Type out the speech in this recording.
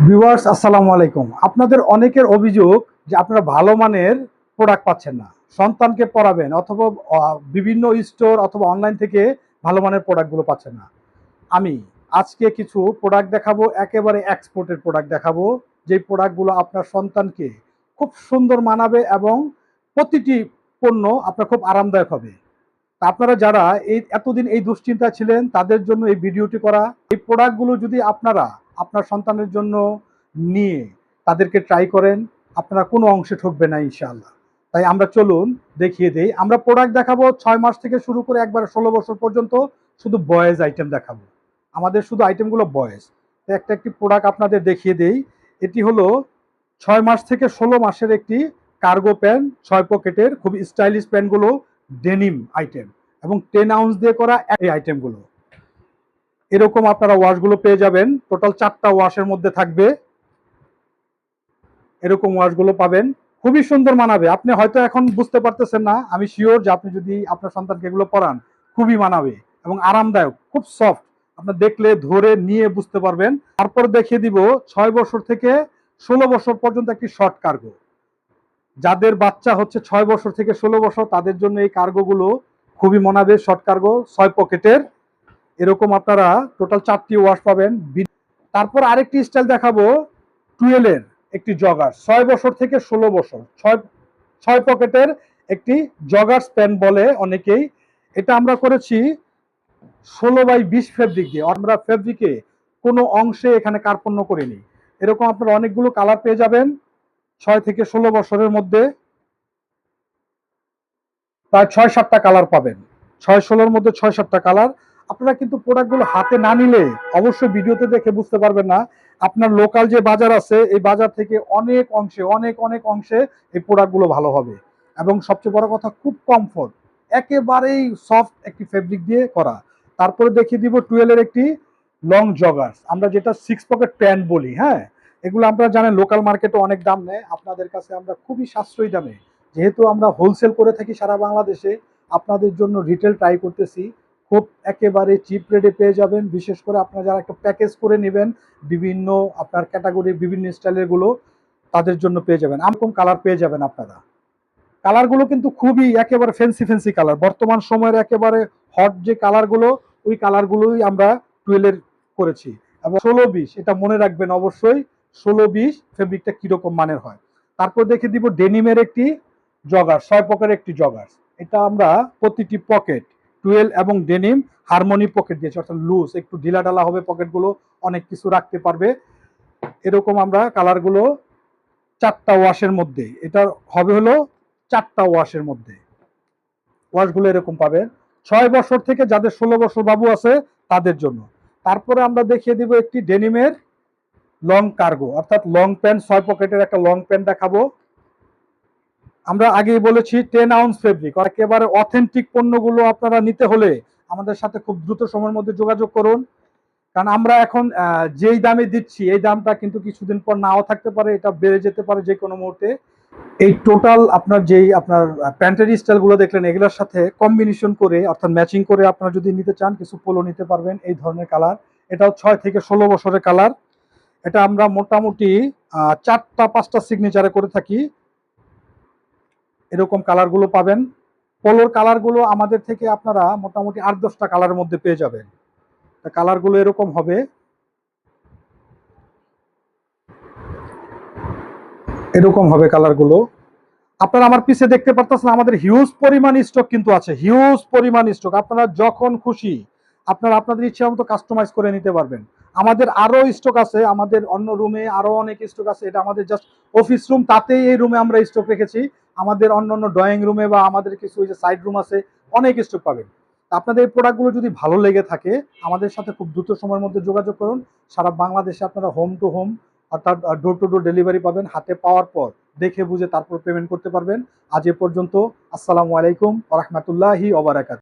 Viewers আসসালামু আলাইকুম। আপনাদের অনেকের অভিযোগ যে আপনারা ভালো মানের প্রোডাক্ট পাচ্ছেন না। সন্তানকে পড়াবেন অথবা বিভিন্ন স্টোর অথবা অনলাইন থেকে ভালো মানের প্রোডাক্টগুলো পাচ্ছেন না। আমি আজকে কিছু প্রোডাক্ট দেখাবো, একেবারে এক্সপোর্টের প্রোডাক্ট দেখাবো, যেই প্রোডাক্টগুলো আপনার সন্তানকে খুব সুন্দর মানাবে এবং প্রতিটি পণ্য আপনার খুব আরামদায়ক হবে। তা আপনারা যারা এতদিন এই দুশ্চিন্তায় ছিলেন তাদের জন্য এই ভিডিওটি করা। এই প্রোডাক্টগুলো যদি আপনারা আপনার সন্তানের জন্য নিয়ে তাদেরকে ট্রাই করেন, আপনারা কোনো অংশে ঠকবে না ইনশাআল্লাহ। তাই আমরা চলুন দেখিয়ে দেই। আমরা প্রোডাক্ট দেখাবো 6 মাস থেকে শুরু করে একবারে 16 বছর পর্যন্ত শুধু বয়েজ আইটেম দেখাবো। আমাদের শুধু আইটেমগুলো বয়েজ। তো একটি প্রোডাক্ট আপনাদের দেখিয়ে দেই। এটি হলো 6 মাস থেকে 16 মাসের একটি কার্গো প্যান্ট, 6 পকেটের খুব স্টাইলিশ প্যান্টগুলো ডেনিম আইটেম এবং 10 আউন্স দিয়ে করা এই আইটেমগুলো। এরকম আপনারা ওয়াশগুলো পেয়ে যাবেন। টোটাল 4টা ওয়াশের মধ্যে থাকবে। এরকম ওয়াশগুলো পাবেন, খুবই সুন্দর মানাবে। আপনি হয়তো এখন বুঝতে পারতেছেন না, আমি শিওর যে আপনি যদি আপনার সন্তানকে এগুলো পরান খুবই মানাবে এবং আরামদায়ক, খুব সফট। আপনার দেখলে ধরে নিয়ে বুঝতে পারবেন। তারপর দেখিয়ে দিব 6 বছর থেকে 16 বছর পর্যন্ত একটি শর্ট কার্গো। যাদের বাচ্চা হচ্ছে 6 বছর থেকে 16 বছর তাদের জন্য এই কার্গোগুলো খুবই মানাবে। শর্ট কার্গো 6 পকেটের, এরকম আপনারা টোটাল 4টি ওয়াশ পাবেন। তারপর আরেকটি স্টাইল দেখাবো 12 এর একটি জগার, 6 বছর থেকে 16 বছর, 6 পকেটের একটি জগার্স প্যান্ট বলে অনেকেই। এটা আমরা করেছি 16x20 ফেব্রিক দিয়ে। আমরা ফেব্রিকে কোনো অংশে এখানে কার্পণ্য করিনি। এরকম আপনারা অনেকগুলো কালার পেয়ে যাবেন 6 থেকে 16 বছরের মধ্যে। প্রায় 6-7টা কালার পাবেন। 6-16-র মধ্যে 6-7টা কালার। আপনারা কিন্তু প্রোডাক্টগুলো হাতে না নিলে অবশ্যই ভিডিওতে দেখে বুঝতে পারবেন না। আপনার লোকাল যে বাজার আছে এই বাজার থেকে অনেক অংশে অনেক অংশে এই প্রোডাক্টগুলো ভালো হবে এবং সবচেয়ে বড় কথা খুব কমফোর্ট, একেবারেই সফট একটি ফেব্রিক দিয়ে করা। তারপরে দেখিয়ে দিব 12 এর একটি লং জগার্স, আমরা যেটা 6 পকেট প্যান্ট বলি। হ্যাঁ, এগুলো আপনারা জানেন লোকাল মার্কেটে অনেক দাম নেয়, আপনাদের কাছে আমরা খুবই সাশ্রয়ী দামে, যেহেতু আমরা হোলসেল করে থাকি সারা বাংলাদেশে, আপনাদের জন্য রিটেল ট্রাই করতেছি। খুব একেবারে চিপ রেটে পেয়ে যাবেন। বিশেষ করে আপনারা যারা একটা প্যাকেজ করে নেবেন বিভিন্ন আপনার ক্যাটাগরি বিভিন্ন স্টাইলের গুলো, তাদের জন্য পেয়ে যাবেন। এরকম কালার পেয়ে যাবেন আপনারা। কালারগুলো কিন্তু খুবই একেবারে ফ্যান্সি কালার, বর্তমান সময়ের একেবারে হট যে কালারগুলো ওই কালারগুলোই আমরা 12 এর করেছি। এবং 16-20 এটা মনে রাখবেন অবশ্যই, 16-20 ফেব্রিকটা কিরকম মানের হয়। তারপর দেখে দিব ডেনিমের একটি জগার, 6 পকেটের একটি জগার। এটা আমরা প্রতিটি পকেট 12 এবং ডেনিম হারমোনি পকেট দিয়েছি, অর্থাৎ লুজ, একটু ঢিলা ঢালা হবে পকেটগুলো, অনেক কিছু রাখতে পারবে। এরকম আমরা কালারগুলো 4টা ওয়াশের মধ্যে, এটা হবে হলো 4টা ওয়াশের মধ্যে। ওয়াশগুলো এরকম পাবেন 6 বছর থেকে যাদের 16 বছর বাবু আছে তাদের জন্য। তারপরে আমরা দেখিয়ে দিব একটি ডেনিমের লং কার্গো, অর্থাৎ লং প্যান্ট, 6 পকেটের একটা লং প্যান্ট দেখাবো। আমরা আগেই বলেছি 10 আউন্স ফেব্রিক, একেবারে অথেন্টিক পণ্যগুলো আপনারা নিতে হলে আমাদের সাথে খুব দ্রুত সময়ের মধ্যে যোগাযোগ করুন। কারণ আমরা এখন যেই দামে দিচ্ছি এই দামটা কিন্তু কিছুদিন পর নাও থাকতে পারে, এটা বেড়ে যেতে পারে যে কোনো মুহূর্তে। এই টোটাল আপনার যেই আপনার প্যান্টের স্টাইলগুলো দেখলেন এগুলোর সাথে কম্বিনেশন করে অর্থাৎ ম্যাচিং করে আপনারা যদি নিতে চান কিছু পোলো নিতে পারবেন এই ধরনের কালার। এটাও 6 থেকে 16 বছরের কালার। এটা আমরা মোটামুটি 4টা-5টা সিগনেচারে করে থাকি। এরকম কালারগুলো পাবেন। পোলোর কালারগুলো আমাদের থেকে আপনারা মোটামুটি 8-10টা কালারের মধ্যে পেয়ে যাবেন। কালারগুলো এরকম হবে, এরকম হবে কালারগুলো। আপনারা আমার পিছে দেখতে পারতেছেন আমাদের হিউজ পরিমাণ স্টক কিন্তু আছে, হিউজ পরিমাণ স্টক। আপনারা যখন খুশি আপনারা আপনাদের ইচ্ছা মতো কাস্টমাইজ করে নিতে পারবেন। আমাদের আরো স্টক আছে, আমাদের অন্য রুমে আরো অনেক স্টক আছে। এটা আমাদের জাস্ট অফিস রুম, তাতেই এই রুমে আমরা স্টক রেখেছি। আমাদের অন্য ড্রয়িং রুমে বা আমাদের কিছু ওই যে সাইড রুম আছে, অনেক স্টক পাবেন। আপনাদের এই প্রোডাক্টগুলো যদি ভালো লেগে থাকে আমাদের সাথে খুব দ্রুত সময়ের মধ্যে যোগাযোগ করুন। সারা বাংলাদেশে আপনারা হোম টু হোম অর্থাৎ ডোর টু ডোর ডেলিভারি পাবেন। হাতে পাওয়ার পর দেখে বুঝে তারপর পেমেন্ট করতে পারবেন। আজ এ পর্যন্ত। আসসালামু আলাইকুম ওয়া রাহমাতুল্লাহি ওয়া বারাকাতুহু।